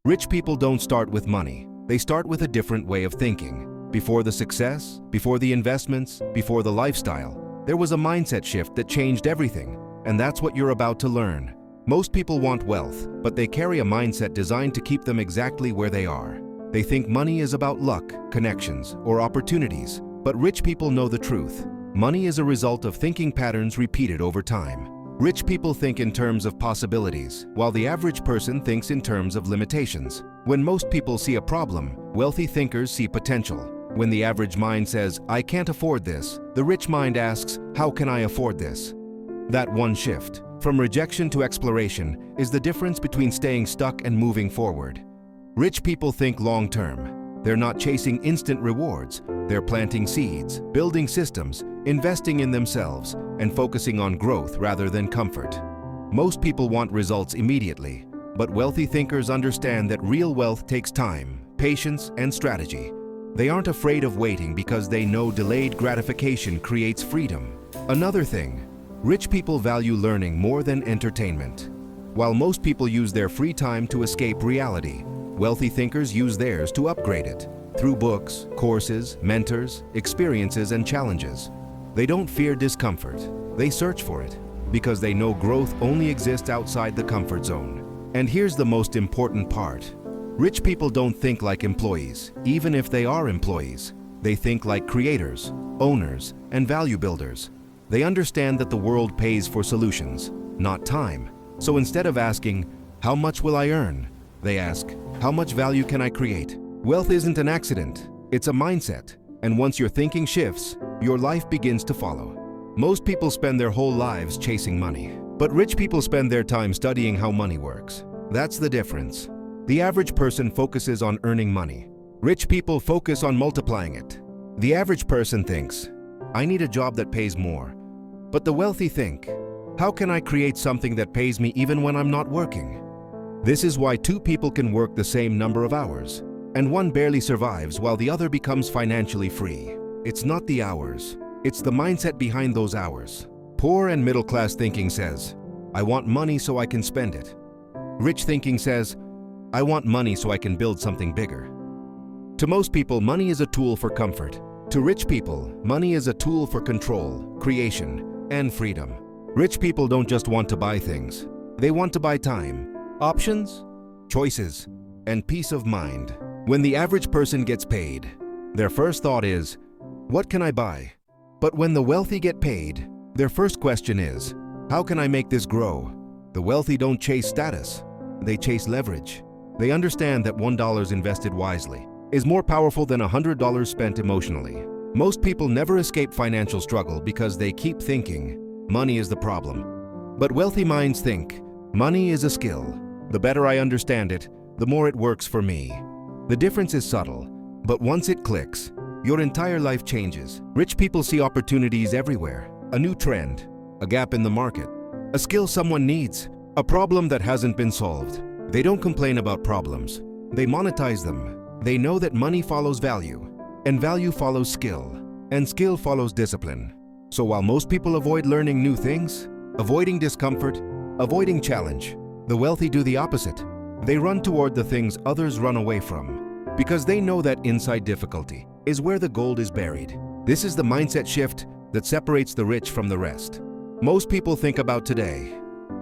Rich people don't start with money. They start with a different way of thinking. Before the success, before the investments, before the lifestyle, there was a mindset shift that changed everything. And that's what you're about to learn. Most people want wealth, but they carry a mindset designed to keep them exactly where they are. They think money is about luck, connections, or opportunities. But rich people know the truth. Money is a result of thinking patterns repeated over time. Rich people think in terms of possibilities, while the average person thinks in terms of limitations. When most people see a problem, wealthy thinkers see potential. When the average mind says, "I can't afford this," the rich mind asks, "How can I afford this?" That one shift, from rejection to exploration, is the difference between staying stuck and moving forward. Rich people think long-term. They're not chasing instant rewards. They're planting seeds, building systems, investing in themselves, and focusing on growth rather than comfort. Most people want results immediately, but wealthy thinkers understand that real wealth takes time, patience, and strategy. They aren't afraid of waiting because they know delayed gratification creates freedom. Another thing, rich people value learning more than entertainment. While most people use their free time to escape reality, wealthy thinkers use theirs to upgrade it. Through books, courses, mentors, experiences, and challenges. They don't fear discomfort. They search for it, because they know growth only exists outside the comfort zone. And here's the most important part. Rich people don't think like employees, even if they are employees. They think like creators, owners, and value builders. They understand that the world pays for solutions, not time. So instead of asking, "How much will I earn?" they ask, "How much value can I create?" Wealth isn't an accident, it's a mindset. And once your thinking shifts, your life begins to follow. Most people spend their whole lives chasing money, but rich people spend their time studying how money works. That's the difference. The average person focuses on earning money. Rich people focus on multiplying it. The average person thinks, "I need a job that pays more." But the wealthy think, "How can I create something that pays me even when I'm not working?" This is why two people can work the same number of hours, and one barely survives while the other becomes financially free. It's not the hours, it's the mindset behind those hours. Poor and middle-class thinking says, "I want money so I can spend it." Rich thinking says, "I want money so I can build something bigger." To most people, money is a tool for comfort. To rich people, money is a tool for control, creation, and freedom. Rich people don't just want to buy things. They want to buy time, options, choices, and peace of mind. When the average person gets paid, their first thought is, "What can I buy?" But when the wealthy get paid, their first question is, "How can I make this grow?" The wealthy don't chase status, they chase leverage. They understand that $1 invested wisely is more powerful than $100 spent emotionally. Most people never escape financial struggle because they keep thinking, "Money is the problem." But wealthy minds think, "Money is a skill. The better I understand it, the more it works for me." The difference is subtle, but once it clicks, your entire life changes. Rich people see opportunities everywhere. A new trend, a gap in the market, a skill someone needs, a problem that hasn't been solved. They don't complain about problems. They monetize them. They know that money follows value, and value follows skill, and skill follows discipline. So while most people avoid learning new things, avoiding discomfort, avoiding challenge, the wealthy do the opposite. They run toward the things others run away from, because they know that inside difficulty is where the gold is buried. This is the mindset shift that separates the rich from the rest. Most people think about today.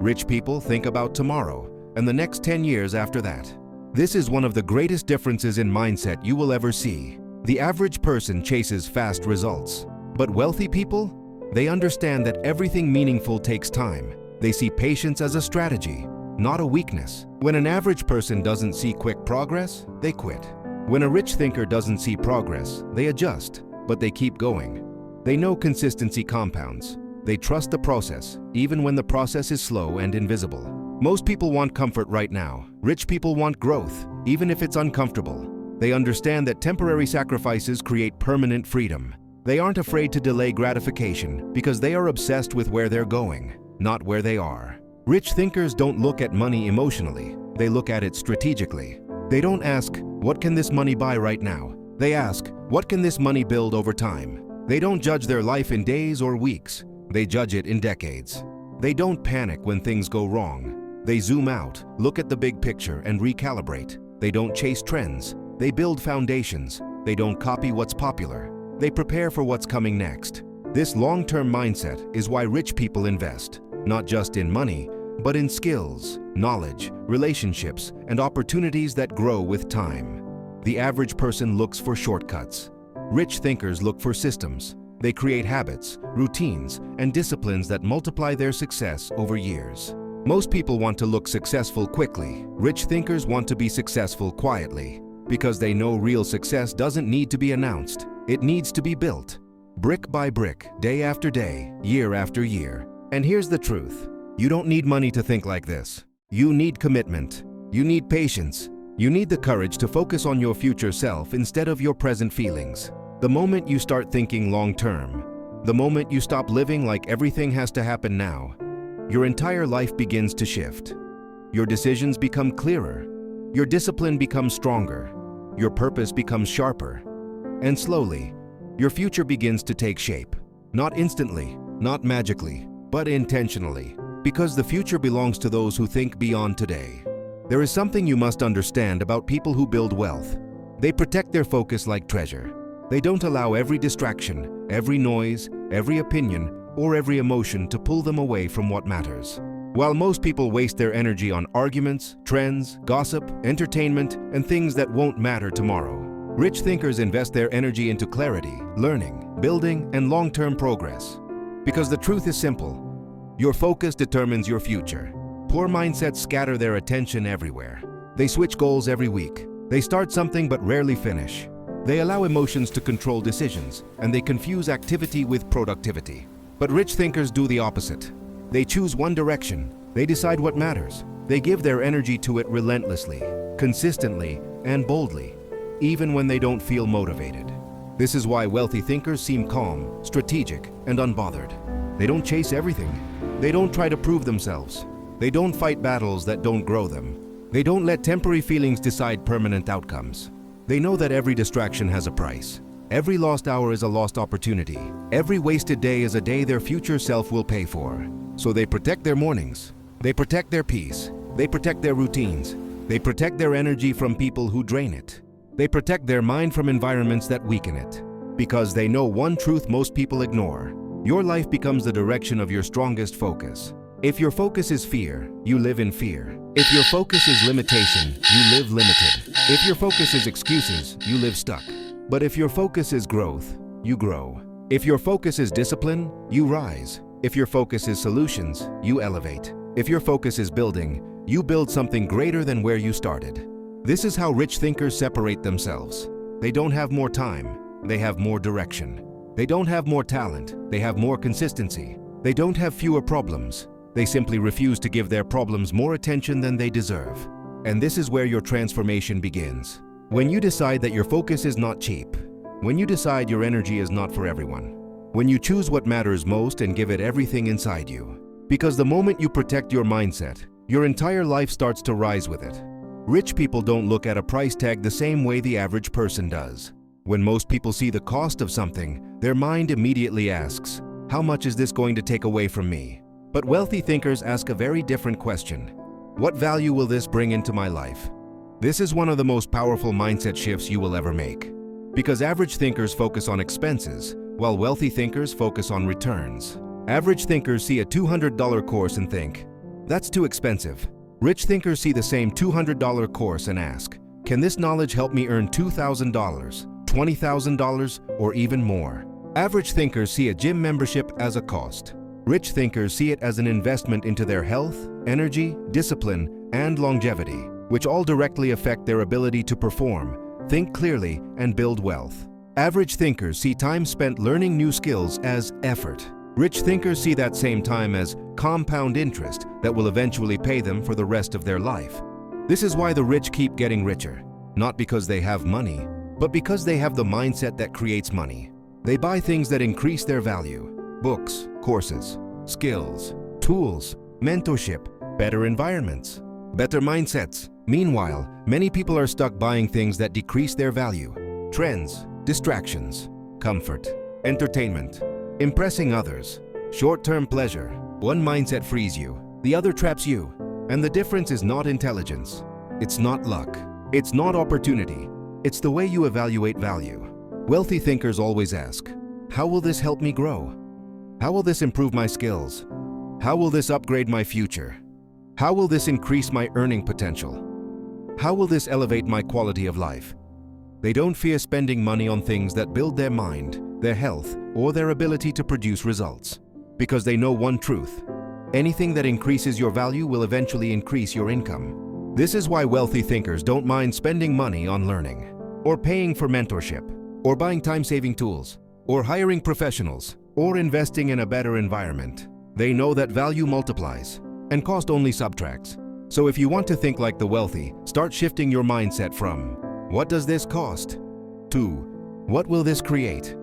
Rich people think about tomorrow and the next 10 years after that. This is one of the greatest differences in mindset you will ever see. The average person chases fast results, but wealthy people, they understand that everything meaningful takes time. They see patience as a strategy, not a weakness. When an average person doesn't see quick progress, they quit. When a rich thinker doesn't see progress, they adjust, but they keep going. They know consistency compounds. They trust the process, even when the process is slow and invisible. Most people want comfort right now. Rich people want growth, even if it's uncomfortable. They understand that temporary sacrifices create permanent freedom. They aren't afraid to delay gratification because they are obsessed with where they're going, not where they are. Rich thinkers don't look at money emotionally. They look at it strategically. They don't ask, "What can this money buy right now?" They ask, "What can this money build over time?" They don't judge their life in days or weeks. They judge it in decades. They don't panic when things go wrong. They zoom out, look at the big picture, and recalibrate. They don't chase trends. They build foundations. They don't copy what's popular. They prepare for what's coming next. This long-term mindset is why rich people invest, not just in money, but in skills, knowledge, relationships, and opportunities that grow with time. The average person looks for shortcuts. Rich thinkers look for systems. They create habits, routines, and disciplines that multiply their success over years. Most people want to look successful quickly. Rich thinkers want to be successful quietly, because they know real success doesn't need to be announced. It needs to be built, brick by brick, day after day, year after year. And here's the truth. You don't need money to think like this. You need commitment. You need patience. You need the courage to focus on your future self instead of your present feelings. The moment you start thinking long-term, the moment you stop living like everything has to happen now, your entire life begins to shift. Your decisions become clearer. Your discipline becomes stronger. Your purpose becomes sharper. And slowly, your future begins to take shape. Not instantly, not magically, but intentionally. Because the future belongs to those who think beyond today. There is something you must understand about people who build wealth. They protect their focus like treasure. They don't allow every distraction, every noise, every opinion, or every emotion to pull them away from what matters. While most people waste their energy on arguments, trends, gossip, entertainment, and things that won't matter tomorrow, rich thinkers invest their energy into clarity, learning, building, and long-term progress. Because the truth is simple. Your focus determines your future. Poor mindsets scatter their attention everywhere. They switch goals every week. They start something but rarely finish. They allow emotions to control decisions, and they confuse activity with productivity. But rich thinkers do the opposite. They choose one direction. They decide what matters. They give their energy to it relentlessly, consistently, and boldly, even when they don't feel motivated. This is why wealthy thinkers seem calm, strategic, and unbothered. They don't chase everything. They don't try to prove themselves. They don't fight battles that don't grow them. They don't let temporary feelings decide permanent outcomes. They know that every distraction has a price. Every lost hour is a lost opportunity. Every wasted day is a day their future self will pay for. So they protect their mornings. They protect their peace. They protect their routines. They protect their energy from people who drain it. They protect their mind from environments that weaken it. Because they know one truth most people ignore. Your life becomes the direction of your strongest focus. If your focus is fear, you live in fear. If your focus is limitation, you live limited. If your focus is excuses, you live stuck. But if your focus is growth, you grow. If your focus is discipline, you rise. If your focus is solutions, you elevate. If your focus is building, you build something greater than where you started. This is how rich thinkers separate themselves. They don't have more time, they have more direction. They don't have more talent, they have more consistency. They don't have fewer problems. They simply refuse to give their problems more attention than they deserve. And this is where your transformation begins. When you decide that your focus is not cheap, when you decide your energy is not for everyone, when you choose what matters most and give it everything inside you. Because the moment you protect your mindset, your entire life starts to rise with it. Rich people don't look at a price tag the same way the average person does. When most people see the cost of something, their mind immediately asks, how much is this going to take away from me? But wealthy thinkers ask a very different question. What value will this bring into my life? This is one of the most powerful mindset shifts you will ever make. Because average thinkers focus on expenses, while wealthy thinkers focus on returns. Average thinkers see a $200 course and think, that's too expensive. Rich thinkers see the same $200 course and ask, can this knowledge help me earn $2,000, $20,000, or even more? Average thinkers see a gym membership as a cost. Rich thinkers see it as an investment into their health, energy, discipline, and longevity, which all directly affect their ability to perform, think clearly, and build wealth. Average thinkers see time spent learning new skills as effort. Rich thinkers see that same time as compound interest that will eventually pay them for the rest of their life. This is why the rich keep getting richer, not because they have money, but because they have the mindset that creates money. They buy things that increase their value. Books, courses, skills, tools, mentorship, better environments, better mindsets. Meanwhile, many people are stuck buying things that decrease their value. Trends, distractions, comfort, entertainment, impressing others, short-term pleasure. One mindset frees you, the other traps you. And the difference is not intelligence. It's not luck. It's not opportunity. It's the way you evaluate value. Wealthy thinkers always ask, how will this help me grow? How will this improve my skills? How will this upgrade my future? How will this increase my earning potential? How will this elevate my quality of life? They don't fear spending money on things that build their mind, their health, or their ability to produce results. Because they know one truth: anything that increases your value will eventually increase your income. This is why wealthy thinkers don't mind spending money on learning, or paying for mentorship, or buying time-saving tools, or hiring professionals, or investing in a better environment. They know that value multiplies, and cost only subtracts. So if you want to think like the wealthy, start shifting your mindset from, what does this cost? To, what will this create?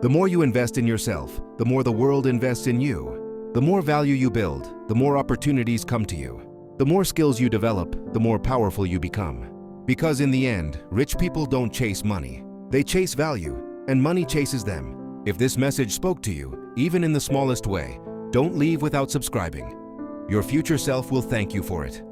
The more you invest in yourself, the more the world invests in you. The more value you build, the more opportunities come to you. The more skills you develop, the more powerful you become. Because in the end, rich people don't chase money. They chase value, and money chases them. If this message spoke to you, even in the smallest way, don't leave without subscribing. Your future self will thank you for it.